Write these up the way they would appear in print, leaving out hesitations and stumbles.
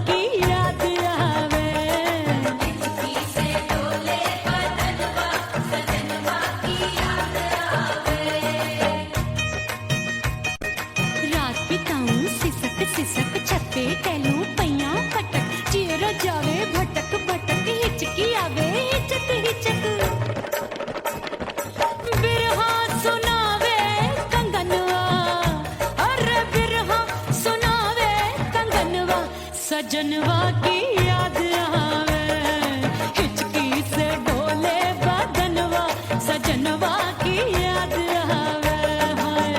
की याद आवे। हिचकी से डोले बदनवा सजनवा की याद आवे। रात बिताऊं सिसक सिसक छत्ते टहलूं पैया पटक चेहरा जावे भटक भटक हिचकी आवे हिचक हिचक। बिरहा सुनावे कंगनवा अरे बिरहा सुनावे कंगनवा सजनवा की याद आवे। हिचकी से डोले बदनवा सजनवा की याद आवे। हाय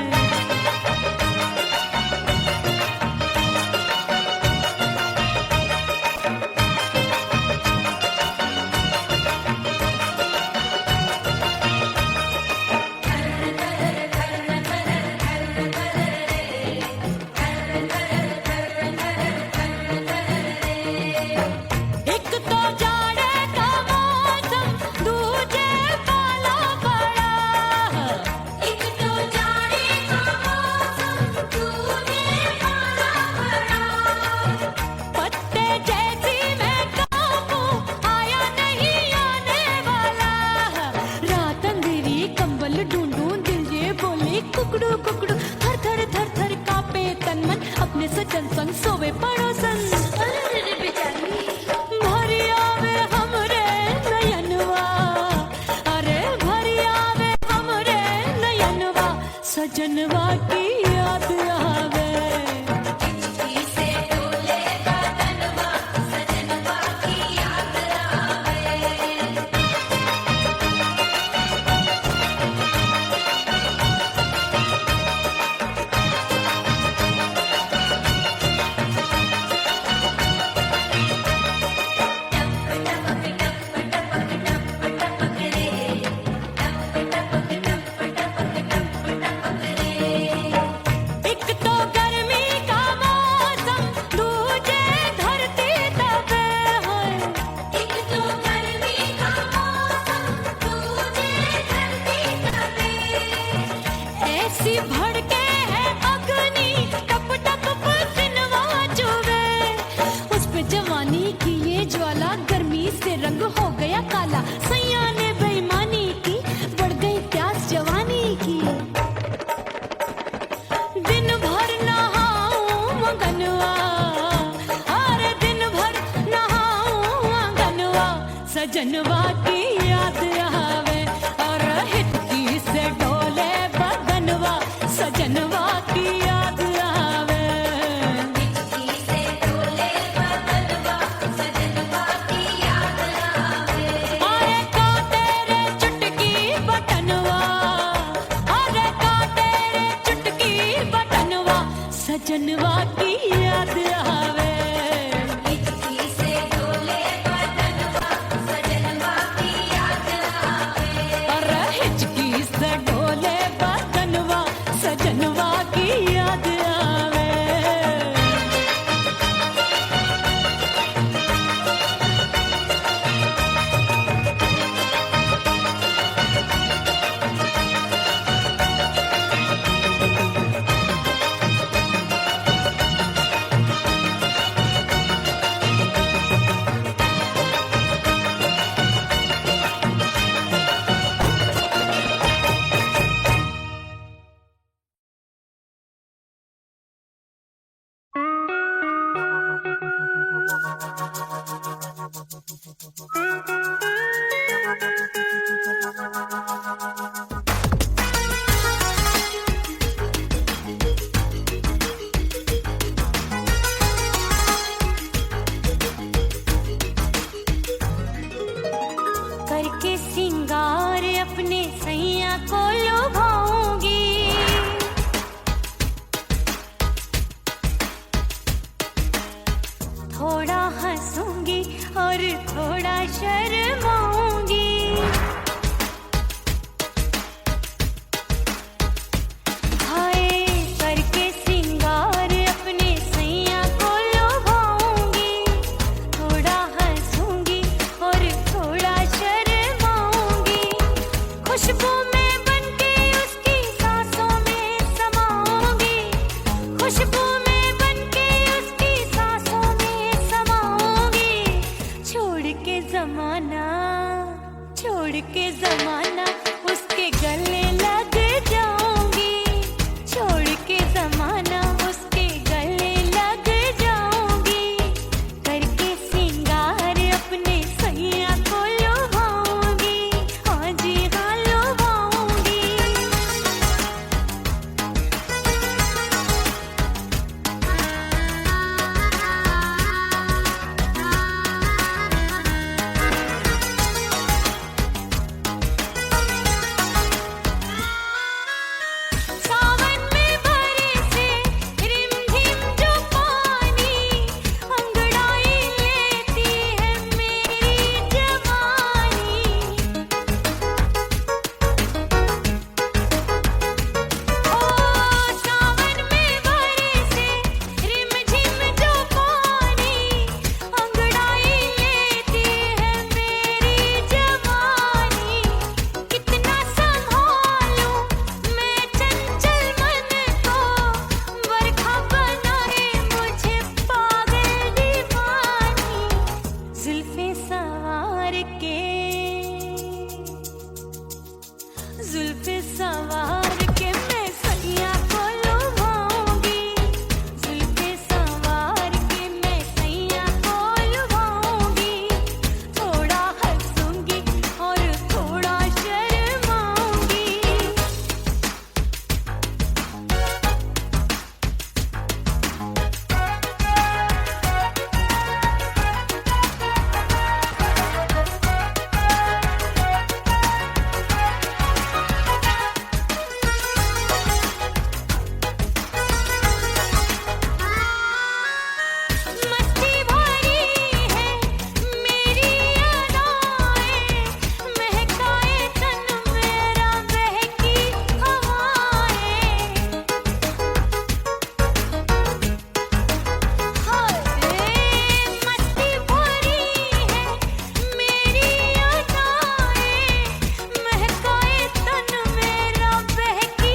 एक तो जाड़े का मौसम दूजे पाला पड़ा। एक तो जाड़े का मौसम दूजे पाला पड़ा। पत्ते जैसी मैं कांपूं आया नहीं आने वाला। रात अंधेरी कंबल ढूंढूं दिल ये बोले कुकड़ू कुकड़ू थर थर थर थर कांपे तन मन अपने सजन संग सोवे पड़ोसन। अरे बेचारी भरी आवे हमरे नयनवा अरे भरी आवे हमरे नयनवा सजनवा की याद आवे। हिचकी से डोले बदनवा सजनवा की याद आवे। एक तो गर्मी का मौसम दूजे धरती तपे है। एक तो गर्मी का मौसम दूजे धरती तपे। ऐसी भड़के है अग्नि टप टप पसीनवा चुभे। उस पे जवानी की ये ज्वाला गर्मी से रंग हो गया काला। सैया ने बेईमानी की बढ़ गई प्यास जवानी की। दिन भर नहाऊं मंगनवा अरे दिन भर नहाऊं आंगनवा सजनवा की याद आवे। और हिचकी से डोले बदनवा सजनवा की याद आवे। हिचकी से डोले बदनवा सजनवा की याद आवे। अरे का तेरे चुटकी बटनवा अरे का तेरे चुटकी बटनवा सजनवा की याद आवे। हिचकी से डोले बदनवा सजनवा की याद आवे। और हिचकी से डोले बदनवा सजनवा की याद आवे। करके सिंगार अपने सैया को लुभाऊंगी। थोड़ा हंसूंगी और थोड़ा शर्माऊंगी। हाय करके सिंगार अपने सैया को लुभाऊंगी। थोड़ा हंसूंगी और थोड़ा शर्माऊंगी। खुशबू में बनके उसकी सांसों में समाऊंगी। खुशबू में बनके उसकी सांसों में छोड़ के जमाना उसके गले लग जाऊंगी, छोड़ के जमाना उसके गले लग जाऊंगी, करके सिंगार अपने सैया को लुभाऊंगी, हाँ जी हाँ लुभाऊंगी। सावन में बरसे रिमझिम जो पानी, अंगड़ाई लेती है मेरी जवानी। ओ सावन में बरसे रिमझिम जो पानी, अंगड़ाई लेती है मेरी जवानी। कितना संभालूं मैं चंचल मन को, बरखा बनाए मुझे पागल दीवानी। जुल्फे सवार के, जुल्फे सवार के मैं सैया को लुभाऊंगी, जुल्फे सवार के मैं सैया को लुभाऊंगी। थोड़ा हंसूंगी और थोड़ा शर्माऊंगी। मस्ती भरी है मेरी अदाएं, महकाए तन मेरा बहकी हवाएं। हाय मस्ती भरी है मेरी अदाएं, महकाए तन मेरा बहकी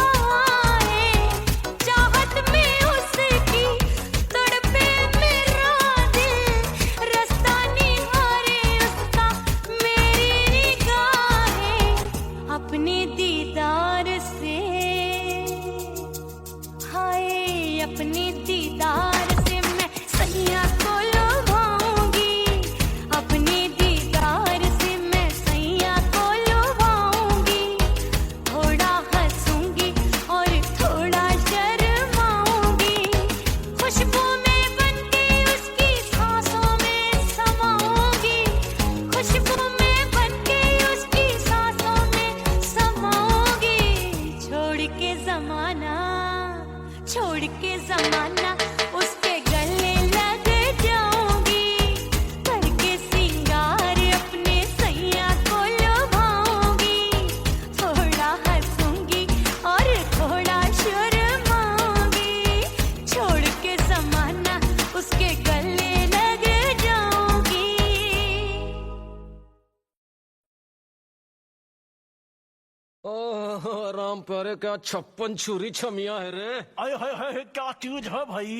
हवाएं। चाहत में उसकी तड़पे मेरा दिल, रास्ता निहारे उसका मेरी निगाहें। अपने दीदार से, हाय अपने दीदार से मैं सैया को लुभाऊंगी, अपने दीदार से मैं सैया को लुभाऊंगी। थोड़ा हंसूंगी और थोड़ा शर्माऊंगी। खुशबू में बनके उसकी सांसों में समाऊंगी, खुशबू में बनके उसकी सांसों में समाऊंगी। छोड़ के जमाना, छोड़ के जमाना उसके गले लग जाऊंगी, करके सिंगार अपने सैया को लुभाऊंगी। थोड़ा हंसूंगी और थोड़ा शर्माऊंगी। छोड़ के जमाना उसके गले लग जाऊंगी। ओह राम प्यारे, क्या 56 छुरी छमिया है रे। आय हाय हाय क्या चीज है भाई।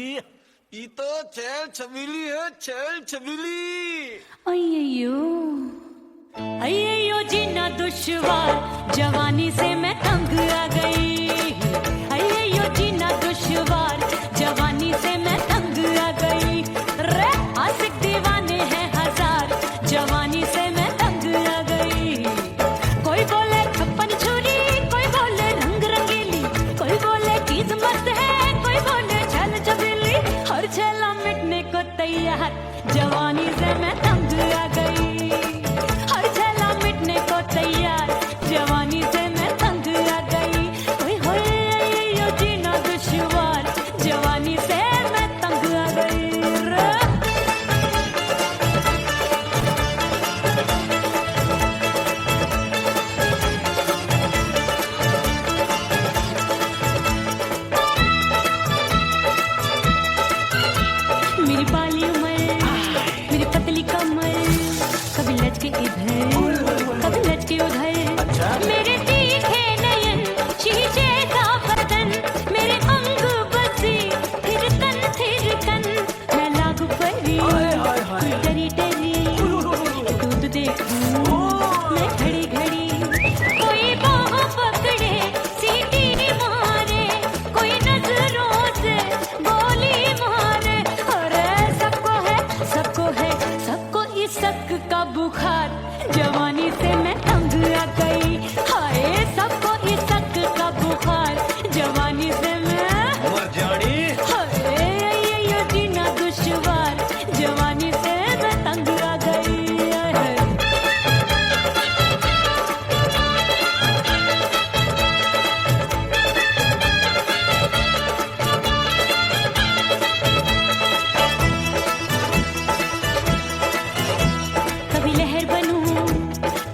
ये तो चैल छबीली है, चैल छबीली। अय्यो अय्यो जीना दुश्वार, जवानी से मैं तंग आ गई। अय्यो जीना दुश्वार, जवानी से मैं तंग आ गई। रे आशिक दीवाने हैं हजार, जवानी से मैं तंग आ गई। कोई बोले 56 छुरी, कोई बोले रंग रंगीली, कोई बोले चीज मस्त है, कोई बोले छल छबीली। हर छेला मिटने को तैयार, जवानी से मैं तंग आ गई। हर छेला मिटने को तैयार, जवानी से मैं तंग आ गई। ओए होए यो जीना दुश्वार, जवानी से मैं तंग आ गई रे। मेरी बाली उम्र, मेरी पतली कमर, का बुखार, जवानी से मैं तंग आ गई। हाय सबको इसक का बुखार, जवानी से मैं मर जानी। हाय ये जीना दुश्वार, जवानी से मैं तंग आ गई। कभी लहर बनूं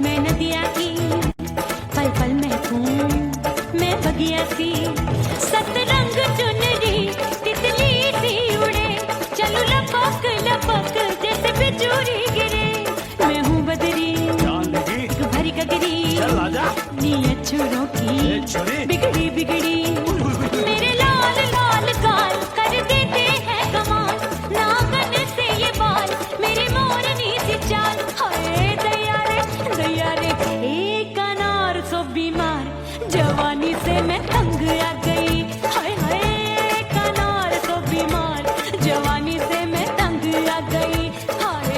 मैं नदिया की, पल पल महकूं मैं बगिया सी, सतरंग चुनरी तितली सी उड़े, चलूं लपक लपक जैसे बिजूरी गिरे। मैं हूँ बदरी जानगी भरी गगरी, चल आजा। नीयत छोरों की ए छोरी। बिगड़ी बिगड़ी, मेरे लाल लाल गाल कर देते हैं कमाल, नागन से ये बाल मेरी मोरनी सी चाल। हाय दया रे एक अनार सो बीमार, जवानी से मैं तंग आ गई। हाय हाय एक अनार सो बीमार, जवानी से मैं तंग आ गई। हाय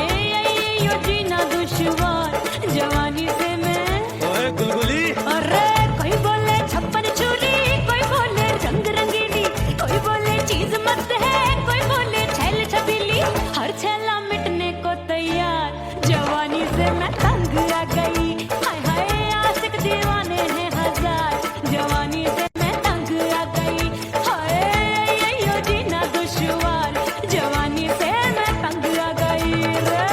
यो जीना दुश्वार, जवानी से मैं। ओए गुलगुली, अरे कोई बोले छप्पन छुरी, कोई बोले रंग रंगीली, कोई बोले चीज मस्त है, कोई बोले छैल छबीली, हर छैला मिटने को तैयार, जवानी से मैं तंग आ गई। हाय हाय आशिक दीवाने हैं हजार, जवानी से मैं तंग आ गई। हाय यो जीना दुश्वार, जवानी से मैं तंग आ गई रे।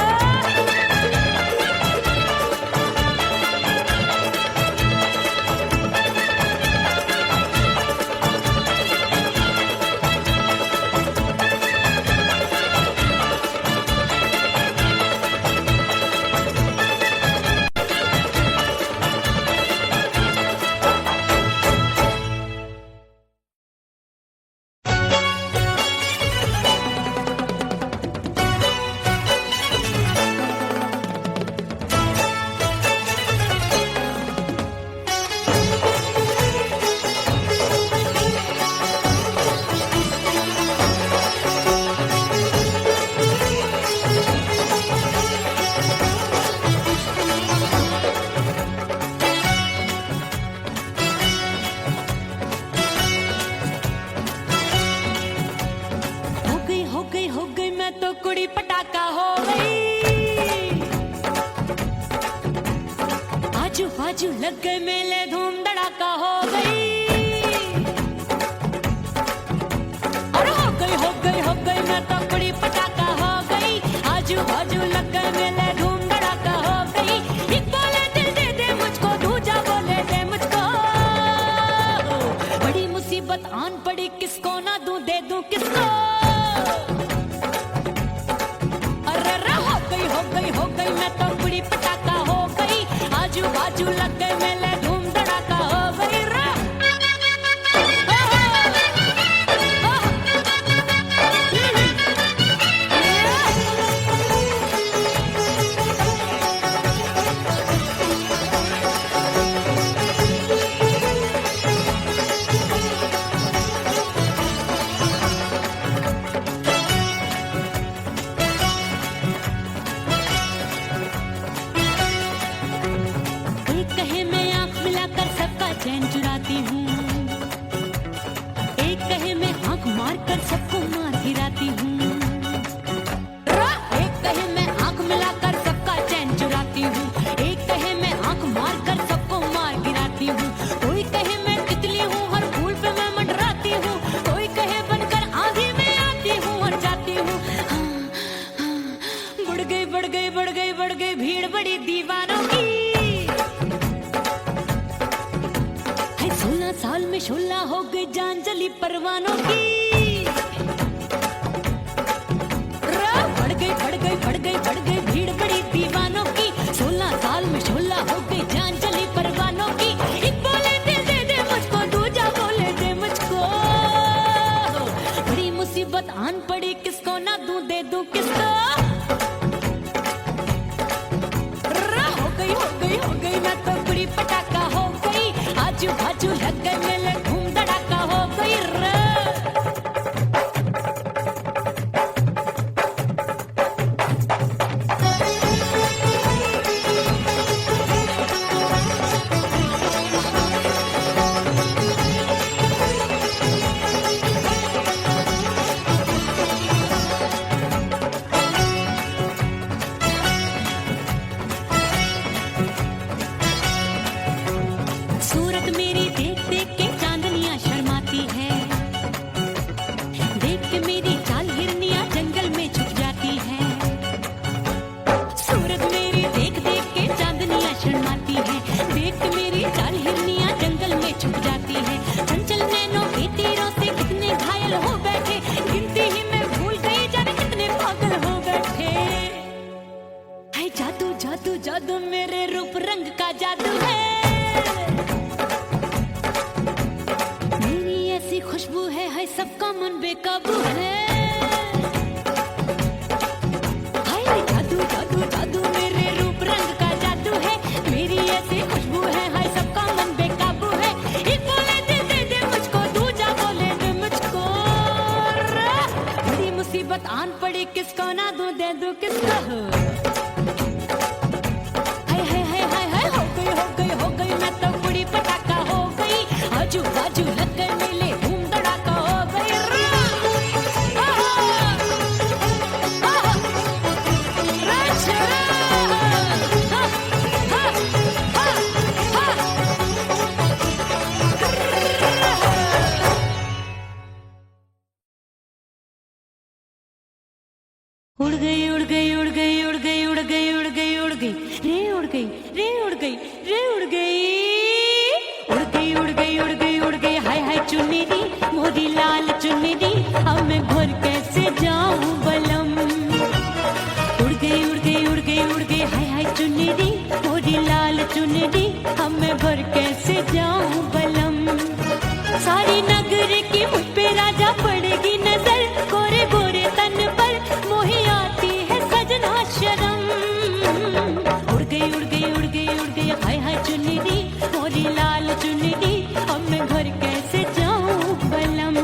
हो गई मैं तो कुड़ी पटाखा हो गई। आजू बाजू लग गए मेले, धूम धड़ाका हो गई। और हो गई मैं तो कुड़ी पटाखा हो गई। आजू बाजू लग गए मेले, धूम धड़ाका हो गई। एक बोले दिल दे दे मुझको, दूजा बोले दे मुझको। बड़ी मुसीबत आन पड़ी, किसको ना दूं दे दूं किसको। हो गई मैं तो कुड़ी पटाखा हो गई। आजू बाजू लग गए मेले, धूम धड़ाका हो गई रे। चैन चुराती हूँ, एक कहे मैं आंख मार कर सबको मार गिराती हूँ। एक कहे मैं आंख मिलाकर सबका चैन चुराती हूँ, एक कहे मैं आंख मार कर सबको मार गिराती हूँ। कोई कहे मैं तितली हूँ, हर फूल पे मैं मंडराती हूँ। कोई कहे बनकर आंधी में आती हूँ और जाती हूँ। बढ़ गई भीड़ बड़ी दीवानों की। 16 साल में शोला हो गई जान जली परवानों की। बढ़ गई भीड़ बड़ी दीवानों की। 16 साल में शोला हो गई जान जली परवानों की। एक बोले दिल दे दे मुझको, दूजा बोले दे मुझको। बड़ी मुसीबत आन पड़ी, किसको ना दूं दे दूं किसको। हो गई मैं तो कुड़ी पटाखा हो गई। आजू बाजू लग गए मेले, धूम धड़ाका हो गई रे। जादू मेरे रूप रंग का जादू है, मेरी ऐसी खुशबू है सबका मन बेकाबू है। हाय जादू जादू जादू मेरे रूप रंग का जादू है, मेरी ऐसी खुशबू है हाय सबका मन बेकाबू है। एक बोले दे दे मुझको, दूजा बोले दे मुझको, बड़ी मुसीबत आन पड़ी किसको ना दूं दे दूं किसको। हो गई मैं तो बड़ी पटाखा हो गई, आजू बाजू लग गए मेले धूम धड़ाका हो गई। उड़ गई उड़ गई उड़ गई उड़ गई उड़ गई उड़ गई उड़ गई रे उड़ गई रे उड़ गई रे उड़ गई उड़ गई उड़ गई उड़ गई उड़ गई हाय हाय चुन्नी मोरी लाल चुन्नी, अब मैं घर कैसे जाऊं बलम। उड़ गई उड़ गई उड़ गई उड़ गई हाय हाय चुन्नी मोरी लाल चुन्नी, अब मैं घर कैसे जाऊं बलम। सारी नगर की मुझ पे राजा पड़ेगी नजर, गोरे गोरे तन पर मोही आती है सजना शर्म। उड़ गई उड़ गई उड़ गई उड़ गई हाय हाय चुन्नी मोरी लाल चुन्नी, अब मैं घर कैसे जाऊं बलम।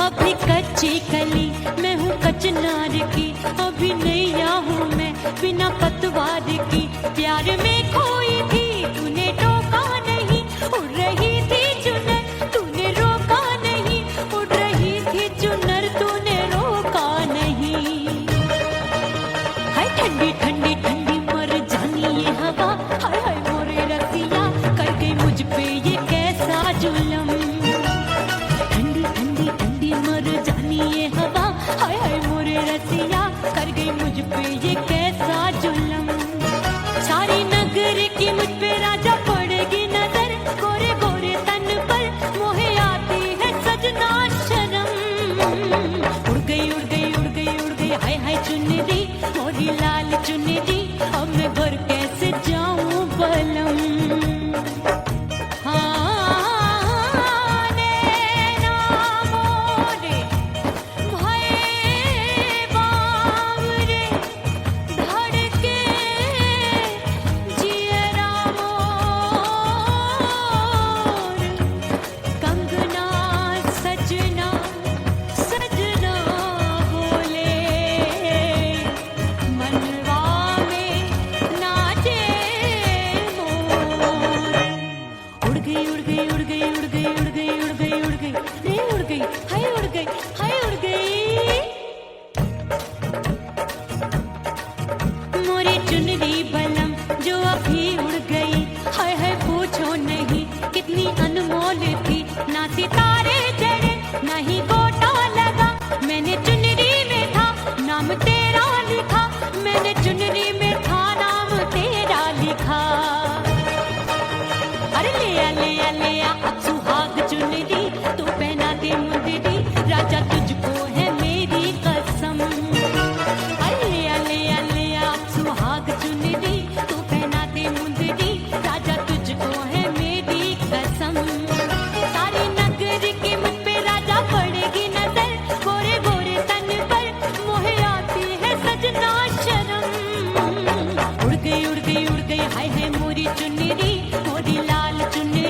अभी कच्ची कली मैं हूँ कचनार की, अभी नैया हूँ मैं बिना पतवार की। प्यार में खोई थी तूने टोका नहीं, उड़ रही थी चुनर तूने रोका नहीं, उड़ रही थी चुनर तूने रोका नहीं। हाय ठंडी ठंडी ठंडी मर जानी ये हवा, हाय हाय मोरे रसिया कर गई मुझ पे ये कैसा जुल्म। ठंडी ठंडी ठंडी मर जानी ये हवा, हाय हाय मोरे रसिया कर गई मुझ पे ये कैसा जुल्म। सारी नगर की मुझ पे राजा पड़ेगी नजर, गोरे गोरे तन पर मोहे आती है सजना शर्म। उड़ गई उड़ गई उड़ गई उड़ गई हाय हाय चुन्नी मोरी लाल चुन्नी, अब मैं घर कैसे जाऊं बलम। उड़ गई हाय हाय मोरी चुन्नी मोरी लाल चुन्नी,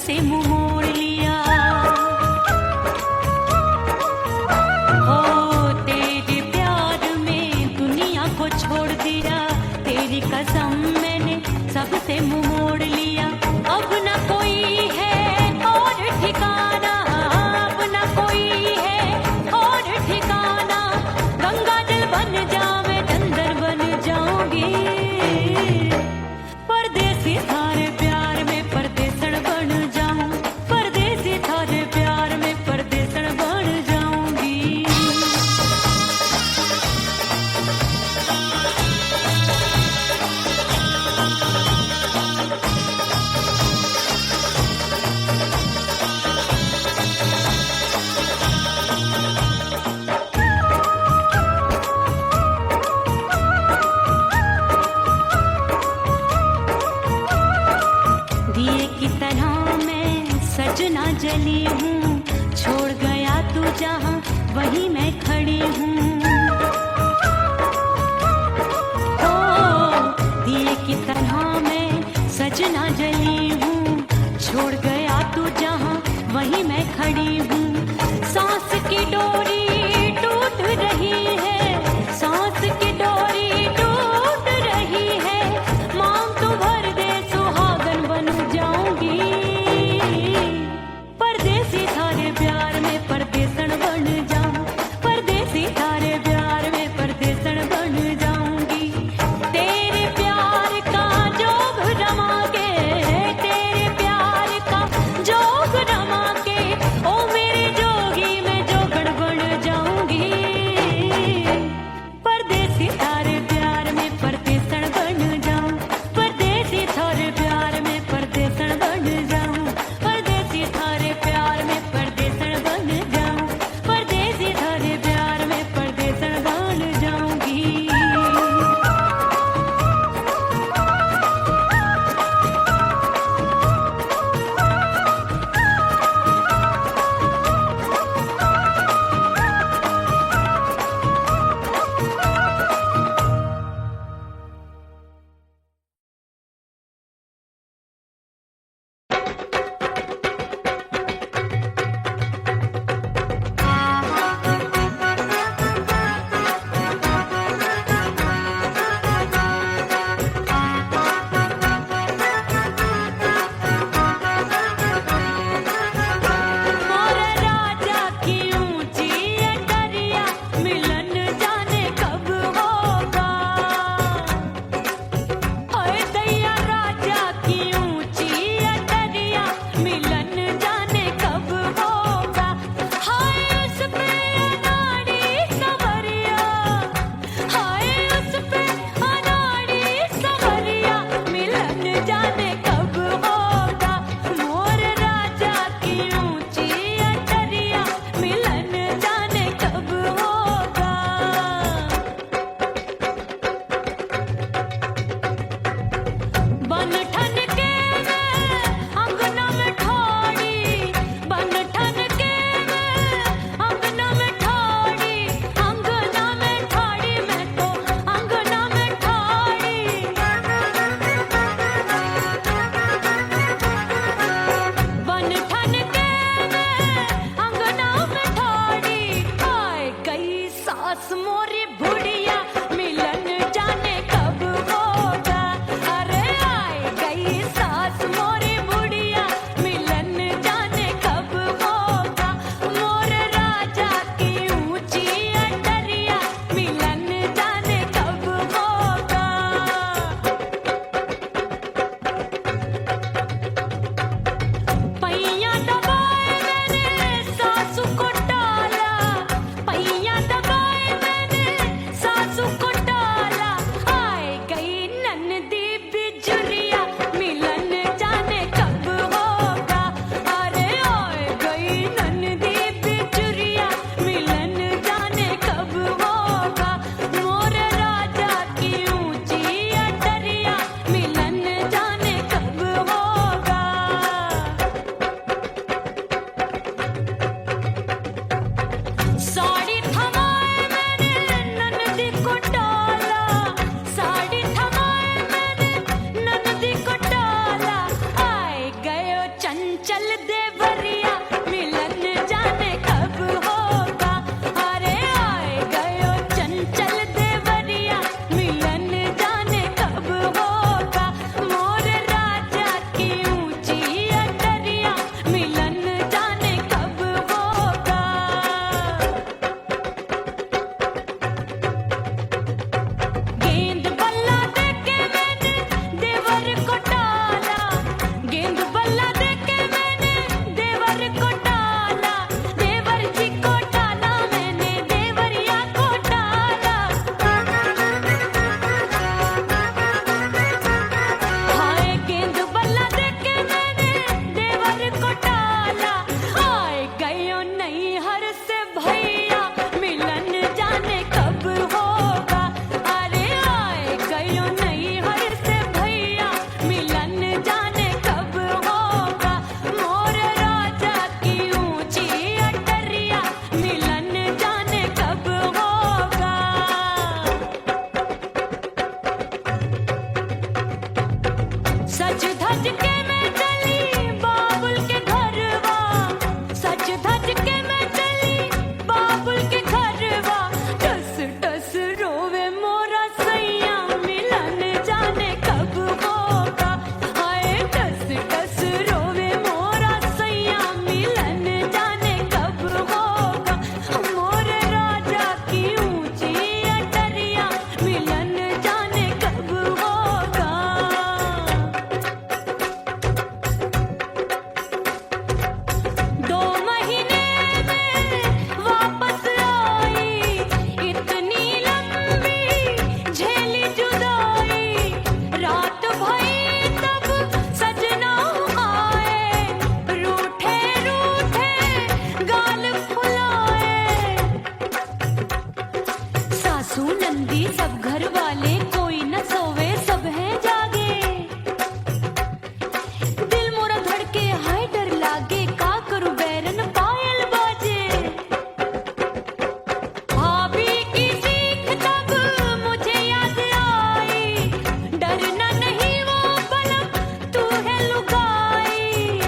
से मुंह मोड़ लिया। हो तेरे प्यार में दुनिया को छोड़ दिया, तेरी कसम मैंने सबसे मुंह मोड़ लिया। अब न कोई है और ठिकाना, अब न कोई है और ठिकाना। गंगा जल बन जावे चंदन बन जाऊंगी, परदेसी थारे प्यार में परदेसन बन जाऊं, परदेसी थारे प्यार में परदेसन बन जाऊंगी। दिए की तरह मैं सजना जली हूँ, छोड़ गया तू जहाँ वहीं मैं खड़ी हूँ। ओ दिए की तरह मैं सजना जली हूँ, छोड़ गया तू जहाँ वहीं मैं खड़ी हूँ। सांस की डोरी टूट रही है, सांस की डोरी टूट रही है। मांग तू भर दे सुहागन बन जाऊंगी, परदेसी थारे प्यार में परदेसन बन जाऊं, परदेसी थारे प्यार में परदेसन बन जाऊंगी। तेरे प्यार का जोग रमा के, तेरे प्यार का जोग रमा के, ओ मेरे जोगी मैं जोगड़ बन जाऊंगी, परदेसी थारे प्यार में परदेसन बन जाऊं, परदेसी थारे प्यार में परदेसन बन जाऊं, परदेसी थारे प्यार में परदेसन बन जाऊं, परदेसी थारे प्यार में परदेसन बन जाऊंगी। मोर राजा की ऊंची अटरिया, मिलन जाने कब होगा। ओए दैया राजा की ऊंची अटरिया, मिलन जाने कब होगा। हाय उस पे अनाड़ी सवरिया, हाय उस पे अनाड़ी सवरिया, मिलन जाने कब होगा। मोर राजा की ऊंची अटरिया, मिलन जाने कब होगा। बन ठन के मैं अंगना में ठाड़ी, बन ठन के मैं अंगना में ठाड़ी, अंगना में ठाड़ी मैं तो अंगना में ठाड़ी। बन ठन के मैं अंगना में ठाड़ी, आए गई सास मोरी बुढ़िया, मिलन जाने कब होगा। अरे आए गई सास मोरी बुढ़िया, मिलन जाने कब होगा। मोर राजा की ऊंची अटरिया, मिलन जाने कब होगा। पैया दबाए मैंने सासू को डाला, पैया दबाए मैंने सासू नंदी सब घर वाले, कोई न सोवे सब है जागे। दिल मोरा धड़के हाय डर लागे, का करूं बैरन पायल बाजे। भाभी की सीख तब मुझे याद आई, डरना नहीं वो पलक तू है लुगाई।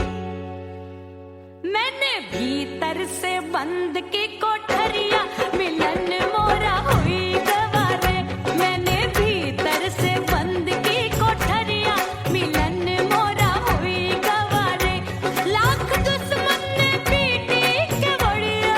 मैंने भीतर से बंद की कोठरिया, मिलन मोरा हुई गवारे। मैंने भीतर से बंद की कोठरिया, मिलन मोरा हुई गवारे। लाख दुश्मन ने पीटी के बढ़िया,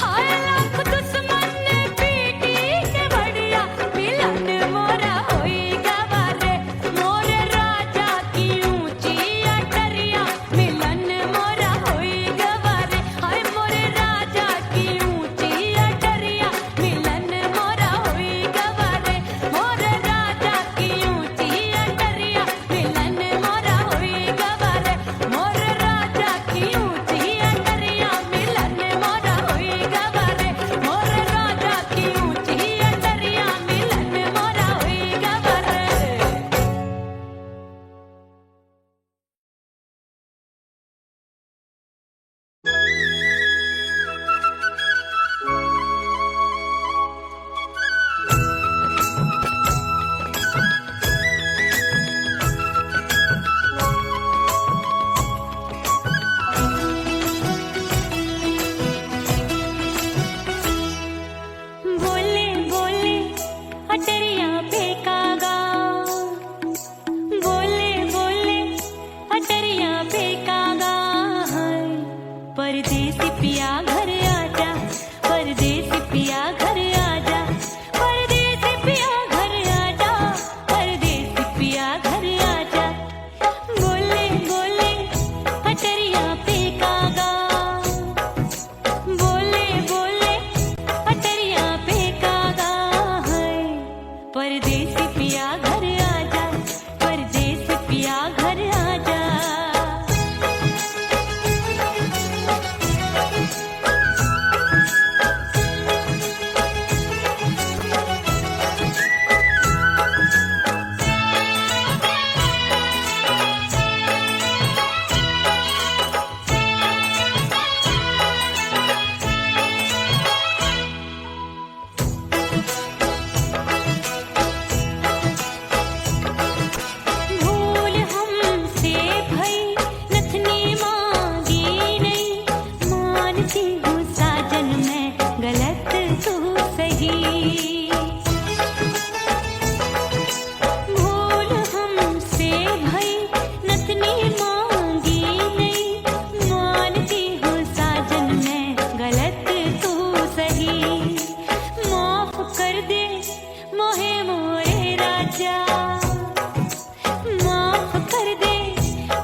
हाय लाख दुश्मन ने पीटी के बढ़िया, मिलन मोरा हुई गवारे। मोरे राजा की ऊंची अटरिया, मिलन मोरा हुई गवारे। हाय मोरे राजा की ऊंची अटरिया, मिलन मोरा हुई गवारे। मोरे राजा की ऊंची अटरिया, मिलन मोरा हुई गवारे। मोरे राजा की ऊंची अटरिया, मिलन मोरा हुई गवारे। मोरे राजा की ऊंची अटरिया, मिलन मोरा हुई गवारे। बोले बोले अटरिया पे कागा, बोले बोले अटरिया पे कागा। हाय परदेसी पिया घर आजा, परदेसी पिया घर आजा, परदेसी पिया घर आजा, परदेसी पिया घर आजा। बोले बोले अटरिया पे कागा, बोले बोले अटरिया पे कागा। है परदेसी पिया घर आजा, परदेसी पिया घर आजा। भूल हमसे भई नथनी मांगी नहीं, मानती हूँ साजन मैं गलत तू सही। भूल हमसे भई नथनी मांगी नहीं, मानती हूँ साजन मैं गलत तू सही। माफ कर दे मोहे मोरे राजा, माफ कर दे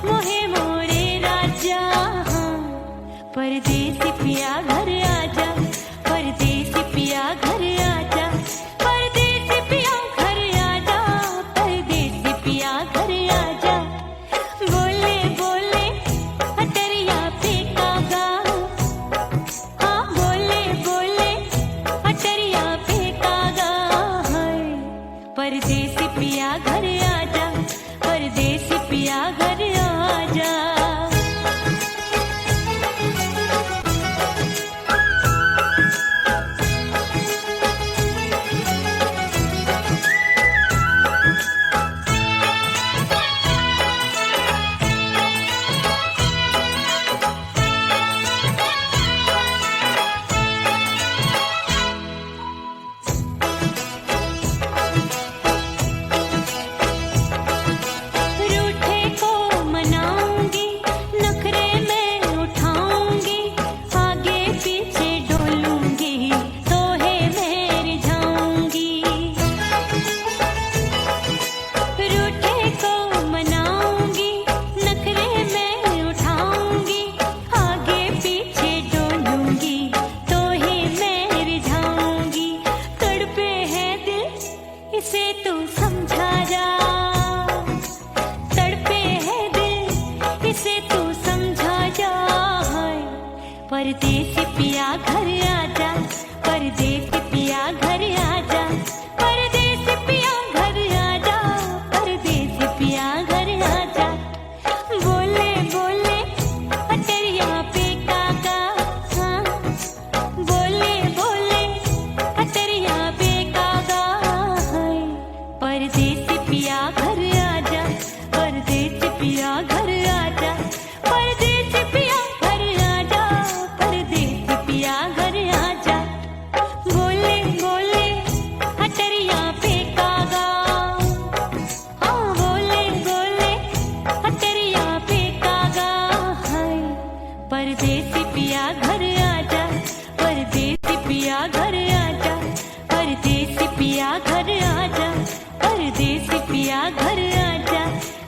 मोहे मोरे राजा। हाँ परदेसी पिया घर आजा, परदेसी पिया घर आजा, परदेसी पिया घर आजा, परदेसी पिया घर आजा। बोले बोले अटरिया पे कागा, हाँ बोले बोले अटरिया पे कागा। है परदेसी पिया घर आजा, परदेसी पिया घर आजा। रूठे को मनाऊंगी, नखरे में उठाऊंगी, आगे पीछे डोलूंगी, तोहे में रिझाऊंगी। रूठे को मनाऊंगी, नखरे में उठाऊंगी, आगे पीछे डोलूंगी, तोहे में रिझाऊंगी। तड़पे है दिल इसे तू समझा जा, तड़पे है दिल इसे तू समझा जा। है परदेसी पिया घर आजा, परदेसी पिया घर आजा। पिया घर आजा, परदेसी पिया घर आजा,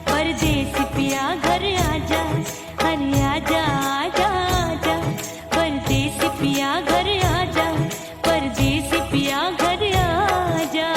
परदेसी पिया घर आजा, अरे आजा आजा आजा, परदेसी पिया घर आजा, परदेसी पिया घर आजा।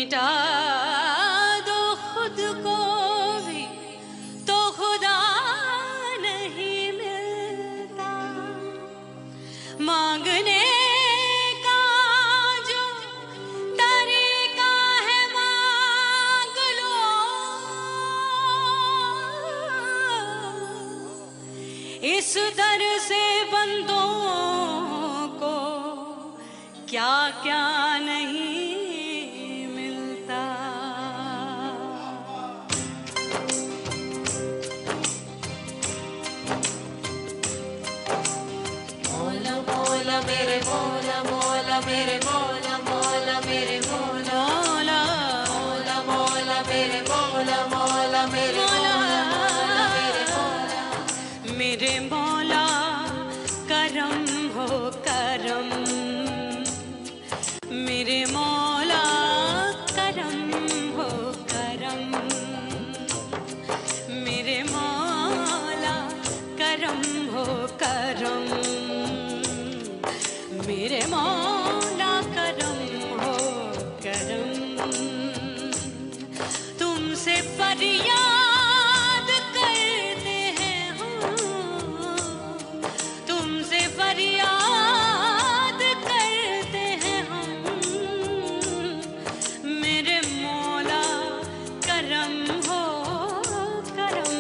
मिटा दो खुद को भी तो खुदा नहीं मिलता। मांगने का जो तरीका है मांग लो, इस दर से बंदों को क्या क्या नहीं मिलता। मौला मौला मेरे मौला मौला मेरे मौला मौला मेरे मौला मौला मौला मौला मेरे मौला मौला मेरे मौला मौला मेरे मौला मेरे मौला करम हो करम, मेरे मौला करम हो करम, मेरे मौला करम हो करम, मेरे मौला करम हो करम। तुमसे फरियाद करते हैं हम, तुमसे फरियाद करते हैं हम, मेरे मौला करम हो करम,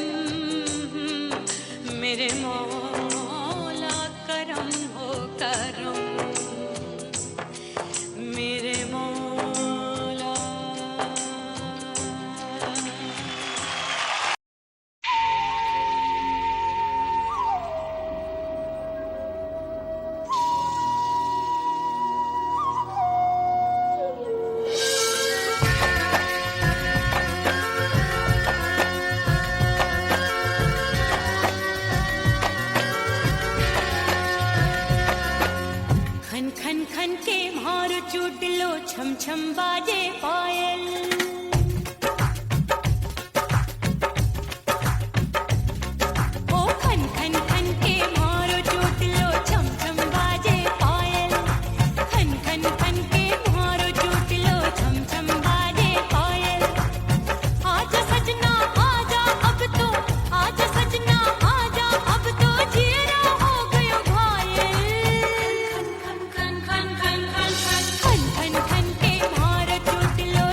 मेरे मौला करम हो करम, मेरे मौला। खन खन खन के मार चूट लो, छम छम बाजे पायल। ओ खन खन खन के मार चूट लो, छम छम बाजे पायल। खन खन खन के मार चूट लो, छम छम बाजे पायल। आजा सजना आजा अब तो, आजा सजना आजा अब तो, जीरा हो गयो घायल। खन खन खन खन खन खन खन खन के मार चूट लो,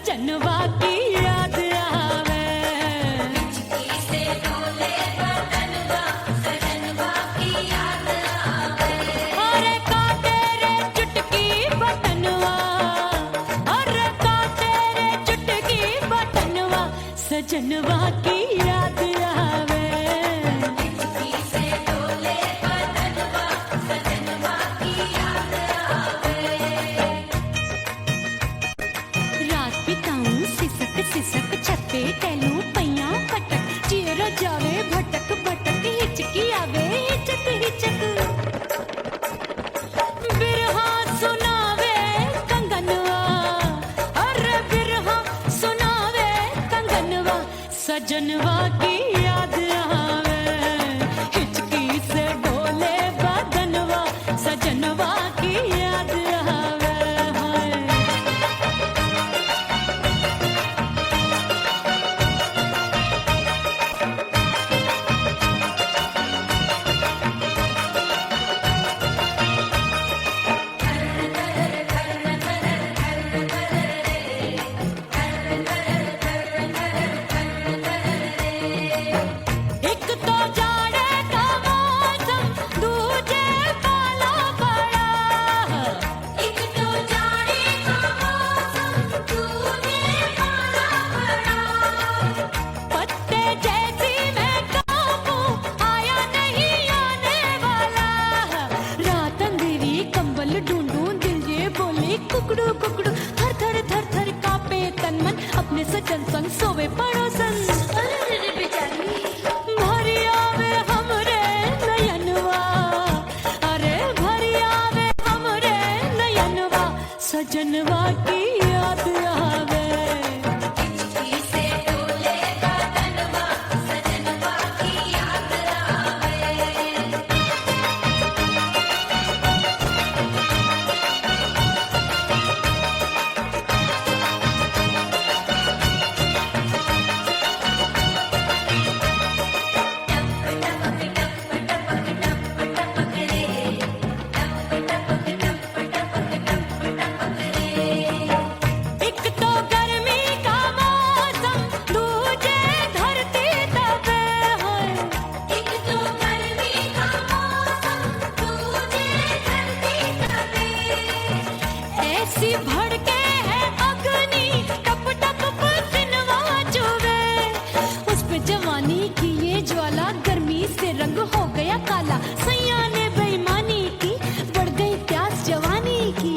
सजनवा की याद आवे। हिचकी से डोले बदनवा सजनवा की याद आवे। अरे का तेरे चुटकी बटनवा, अरे का तेरे चुटकी बटनवा सजनवा की याद आवे। हिचकी से डोले बदनवा सजनवा की याद आवे। रात बिताऊं सिसक सिसक छत पे टहलूं पैया पटक, चेहरा जावे भटक भटक, हिचकी आवे हिचक हिचक। बिरहा सुनावे कंगनवा, अरे बिरहा सुनावे कंगनवा सजनवा की याद आवे। हिचकी से डोले बदनवा सजनवा की याद आवे। हाय एक तो जाड़े का मौसम, दूजे पाला पड़ा। एक तो जाने का मौसम तूने पाला पड़ा। पत्ते जैसी मैं कांपूं, आया नहीं आने वाला। रात अंधेरी कंबल ढूंढूं, दिल ये बोले कुकड़ू कुकड़ू। थर थर थर थर कांपे तन मन, अपने सजन संग सोवे पड़ोसन। अरे बेचारी भरी आवे हमरे नयनवा, अरे भरी आवे हमरे नयनवा सजनवा की याद आवे। हिचकी से डोले बदनवा सजनवा की याद आवे। एक तो गर्मी का मौसम, दूजे धरती तपे है। एक तो गर्मी का मौसम तुझे धरती तपे। ऐसी भड़के है अग्नि, टप टप पसीनवा चुवे। उस पे जवानी की ये ज्वाला, गर्मी से रंग हो गया काला। सैया ने बेईमानी की, बढ़ गई प्यास जवानी की।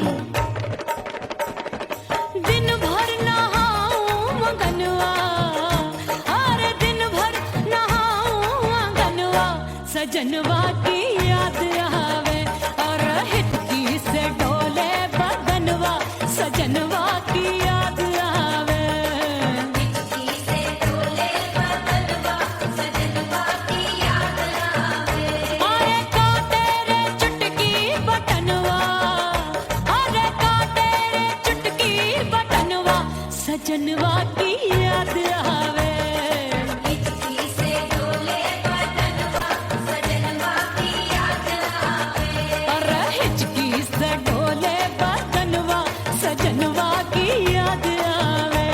दिन भर नहाऊं मगनवा, अरे दिन भर नहाऊं आंगनवा सजनवा की याद आवे। और हिचकी से डोले बदनवा सजनवा की याद आवे। हिचकी से डोले बदनवा सजनवा की याद आवे। अरे का तेरे चुटकी बटनवा, अरे का तेरे चुटकी बटनवा सजनवा की याद आवे। हिचकी से डोले बदनवा सजनवा की याद आवे। अरे हिचकी से डोले बदनवा सजनवा की याद आवे।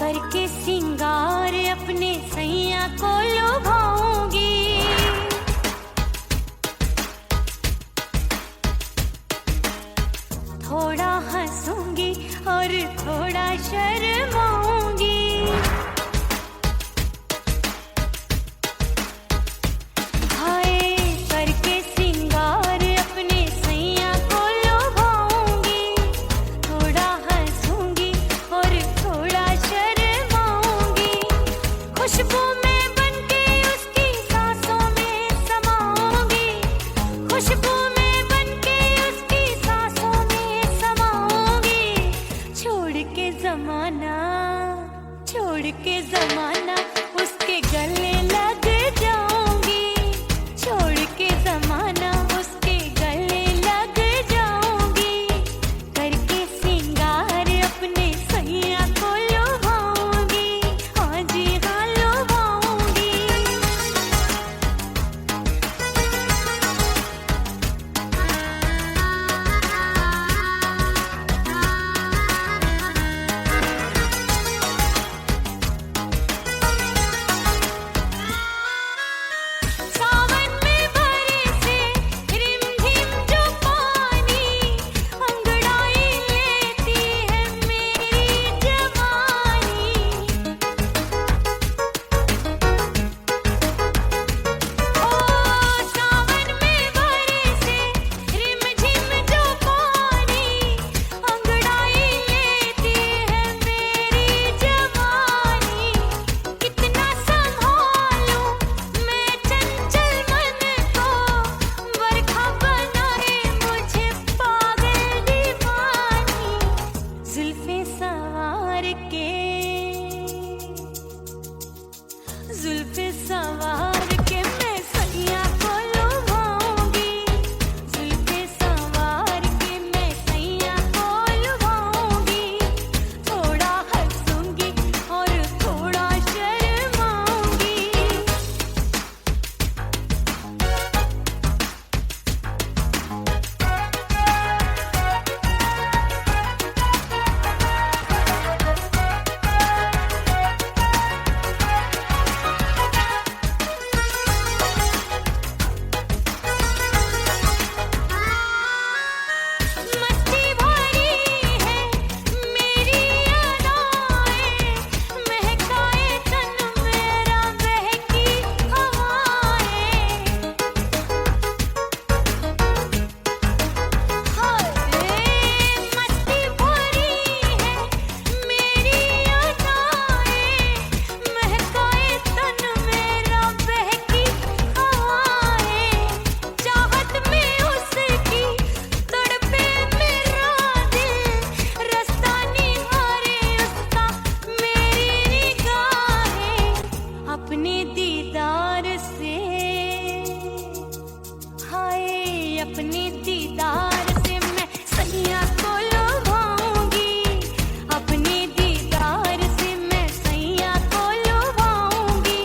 करके सिंगार अपने सैया को लुभाऊंगी। थोड़ा हंसूंगी और थोड़ा शर्माऊंगी। हाय करके सिंगार छोड़ के जमाना उसके गले लग जाऊंगी, छोड़ के जमाना उसके गले लग जाऊंगी, करके सिंगार अपने सैया को लुभाऊंगी, हाँ जी हाँ लुभाऊंगी। सावन में बरसे रिमझिम जो पानी, अंगड़ाई लेती है मेरी जवानी। ओ सावन में बरसे रिमझिम जो पानी, अंगड़ाई लेती है मेरी जवानी। कितना संभालूं मैं चंचल मन को, बरखा बनाए मुझे पागल दीवानी। जुल्फे सवार के, जुल्फे सवार के मैं सैया को लुभाऊंगी, जुल्फे सवार के मैं सैया को लुभाऊंगी। थोड़ा हंसूंगी और थोड़ा शर्माऊंगी। मस्ती भरी है मेरी अदाएं, महकाए तन मेरा बहकी हवाएं। मस्ती भरी है मेरी अदाएं, महकाए तन मेरा बहकी हवाएं। चाहत में उसकी तड़पे मेरा दिल, रास्ता निहारे उसका मेरी निगाहें। अपने दीदार से, हाय अपने दीदार से मैं सैया को लुभाऊंगी, अपने दीदार से मैं सैया को लुभाऊंगी।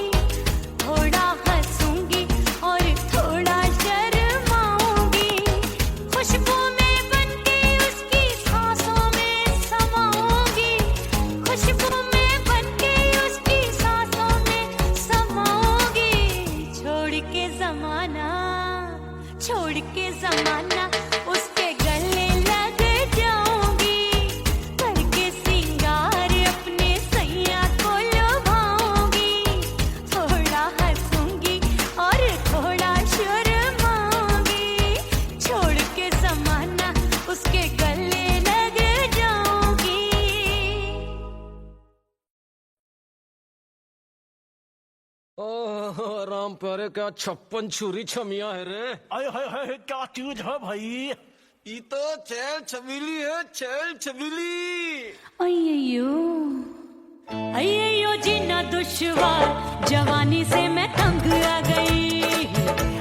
थोड़ा हंसूंगी और थोड़ा शर्माऊंगी। खुशबू में बनके उसकी सांसों में समाऊंगी, खुशबू में बनके उसकी सांसों में समाऊंगी। छोड़ के जमाना, छोड़ के जमाना उसके गले लग जाऊंगी, करके सिंगार अपने सैया को लुभाऊंगी। थोड़ा हंसूंगी और थोड़ा शर्माऊंगी। छोड़ के जमाना उसके गले लग जाऊंगी। ओह राम प्यारे क्या 56 छुरी छमिया है रे। आय हाय हाय क्या चीज है भाई। ये तो चैल छबीली है, चैल छबीली। अय्यो अय्यो जीना दुश्वार, जवानी से मैं तंग आ गई।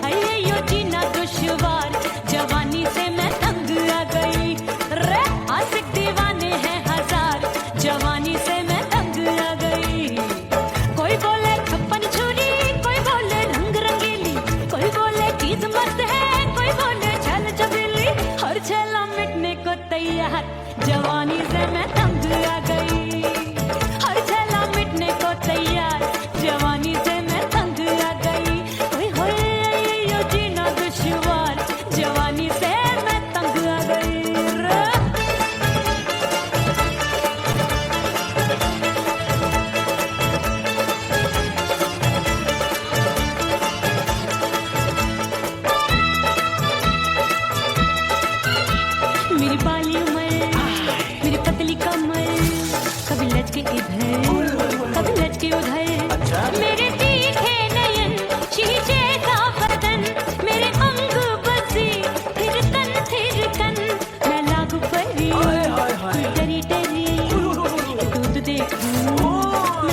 अय्यो जीना दुश्वार, जवानी से मैं तंग आ गई। रे आशिक दीवाने हैं हजार, जवानी से मैं तंग आ गई। कोई बोले 56 छुरी, कोई बोले रंग रंगीली, कोई बोले चीज मस्त है, कोई बोले छल छबीली। हर छेला मिटने को तैयार, जवानी से मैं तंग आ गई। हर छेला मिटने को तैयार, जवानी से मैं तंग आ गई। ओए होए यो जीना दुश्वार, जवानी से मैं तंग आ गई रे। मेरी बाली उमर, मेरी पतली कमर, कभी लटके इधर कभी लटके उधर। मेरे तीखे नयन, शीशे का बदन, मेरे अंग बसी थिरकन थिरकन। मैं लागू परी, डरी डरी दूध देखूं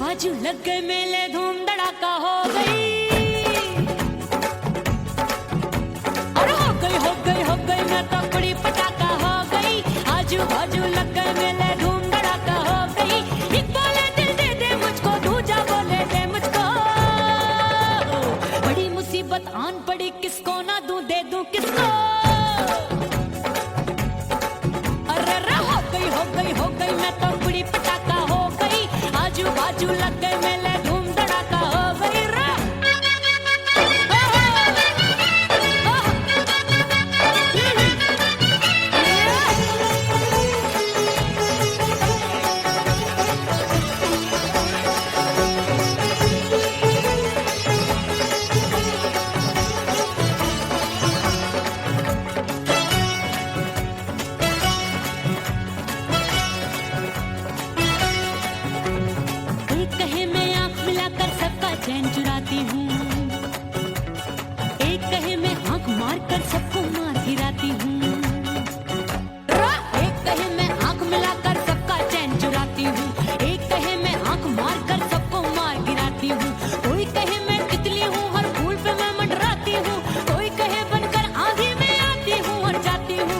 बाजू लग गए मेले धूम धड़ाका हो गई। अरे हो गई मैं तो बड़ी पटाखा हो गई। आजू बाजू लग गए मेले धूम धड़ाका हो गई। एक बोले दिल दे दे मुझको, दूजा बोले दे मुझको। बड़ी मुसीबत आन पड़ी, किसको ना दूं दे दूं किसको। अरे हो गई मैं तो बड़ी पटाखा हो गई। आजू बाजू लग गए मेले धूम धड़ाका हो गई रे। एक कहे मैं आंख मिलाकर सबका चैन चुराती हूँ, एक कहे मैं आंख मारकर सबको मार गिराती हूँ। एक कहे मैं आंख मिलाकर सबका चैन चुराती हूँ, एक कहे मैं आंख मारकर सबको मार गिराती हूँ। कोई कहे मैं तितली हूँ, हर फूल पे मैं मंडराती हूँ। कोई कहे बनकर आंधी में आती हूँ और जाती हूँ।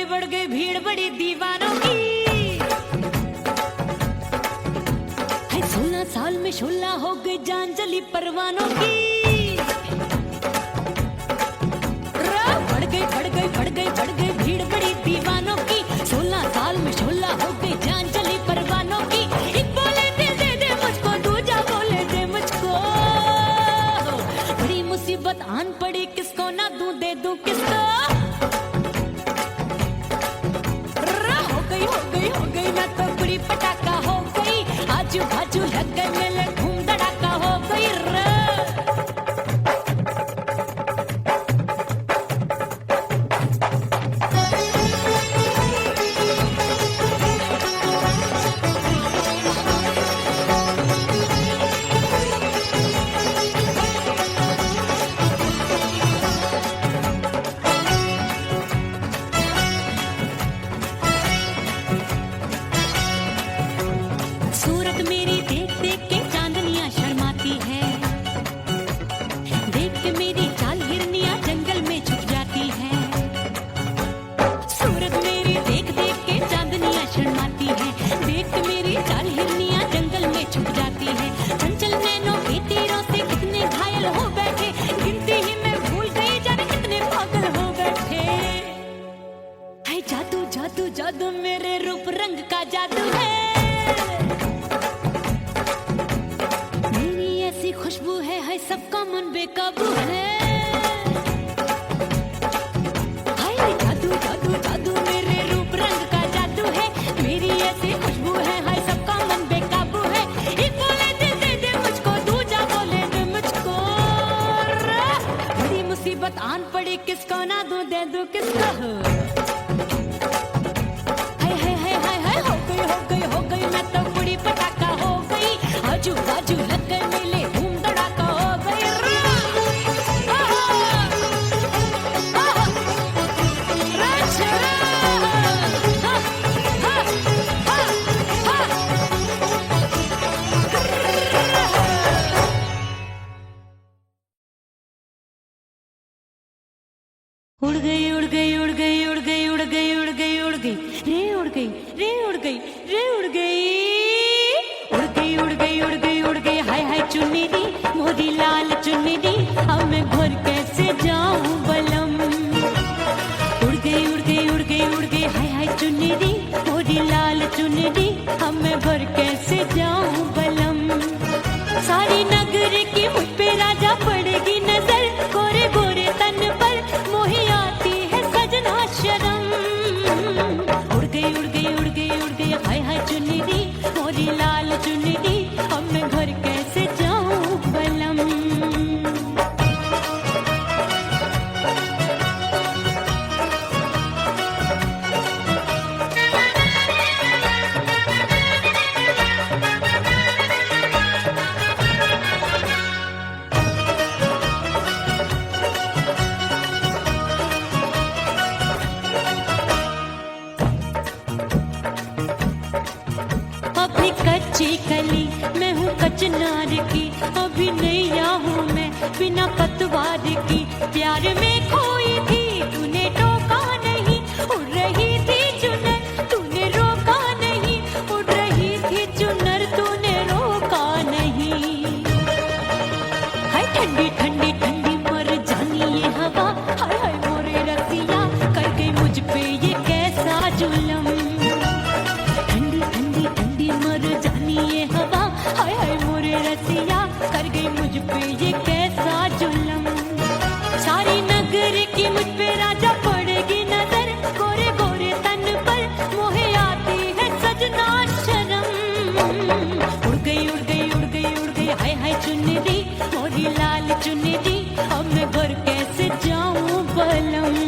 बढ़ गई भीड़ बड़ी दीवानों की। 16 साल में शोला हो गई जान जली परवानों की। बढ़ गई भीड़ बड़ी दीवानों की। 16 साल में शोला हो गई जान जली परवानों की। एक बोले दिल दे दे मुझको, दूजा बोले दे मुझको। बड़ी मुसीबत आन पड़ी, किसको ना दूं दे दूं किसको। हो गई मैं तो बड़ी पटाखा हो गई। आजू बाजू लग गए मेले धूम धड़ाका हो गई रे। सूरत मेरी देख देख के चांदनियां शर्माती है। देख के मेरी चाल हिरनियां जंगल में छुप जाती है। सूरत मेरी देख देख के चांदनियां शर्माती है। देख के मेरी चाल हिरनियां जंगल में छुप जाती है। चंचल नैनों के तीरों से कितने घायल हो बैठे, गिनती ही मैं भूल गई जाने कितने पागल हो बैठे। है जादू जादू जादू मेरे रूप रंग का जादू है। खुशबू है सबका मन बेकाबू है। हाय जादू जादू जादू मेरे रूप रंग का जादू है। मेरी ऐसी खुशबू है, हाय सबका मन बेकाबू है। एक बोले दिल दे दे मुझको, दूजा बोले दे मुझको। बड़ी मुसीबत आन पड़ी, किसको ना दूं दे दूं किसको। हाय हो गई मैं तो बड़ी पटाखा हो गई। आजू बाजू लग गए मेले धूम धड़ाका हो गई रे। उड़ गई उड़ गई उड़ गई उड़ गई उड़ गई उड़ गई उड़ गई रे उड़ गई रे उड़ गई रे उड़ गई उड़ गई उड़ गई उड़ गई उड़ गई। हाय हाय चुन्नी दी मोरी लाल चुन्नी दी, अब मैं घर कैसे जाऊं बलम। उड़ गई उड़ गई उड़ गई उड़ गई हाय हाय चुन्नी दी मोरी लाल चुन्नी दी, अब मैं घर कैसे जाऊं बलम। सारी नगर की मुझ पे राजा पड़ेगी नजर, गोरे गोरे तन पर मोही आती है सजना शर्म। उड़ गई उड़ गई उड़ गई उड़ गई हाय हाय चुन्नी दी वाली कच्ची कली मैं हूँ कचनार की, अभी नैया हूँ मैं बिना पतवार की। प्यार में खोई थी तूने टोका नहीं, उड़ रही थी चुनर तूने रोका नहीं, उड़ रही थी चुनर तूने रोका नहीं। हाय ठंडी ठंडी ठंडी मर जानी ये हवा, हाय हाय मोरे रसिया कर गई मुझ पे ये कैसा जुल्म। ठंडी ठंडी ठंडी मर जानी ये हवा, हाय हाय मोरे रसिया कर गई मुझ पे ये कैसा जुल्म। सारी नगर की मुझ पे राजा पड़ेगी नजर, गोरे गोरे तन पर मोहे आती है सजना शर्म। उड़ गई उड़ गई उड़ गई उड़ गई हाय हाय चुनरी मोरी लाल चुनरी, अब मैं घर कैसे जाऊं बलम।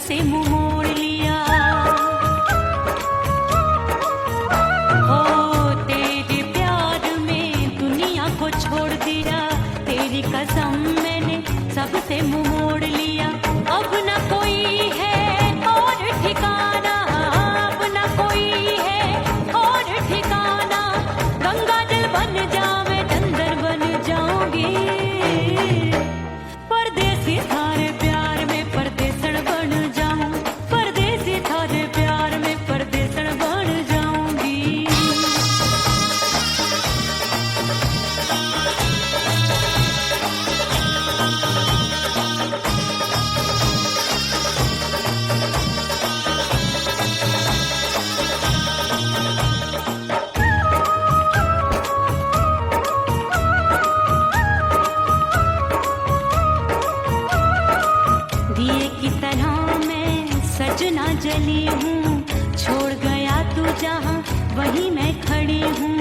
से मुंह मोड़ लिया। हो तेरे प्यार में दुनिया को छोड़ दिया, तेरी कसम मैंने सबसे मुंह मोड़ लिया। अब न कोई है और ठिकाना, अब न कोई है और ठिकाना। गंगा जल बन जावे चंदन बन जाऊंगी, परदेसी थारे प्यार में परदेसण बन जाऊं, परदेसी थारे प्यार में परदेसण बन जाऊंगी। वही मैं खड़ी हूँ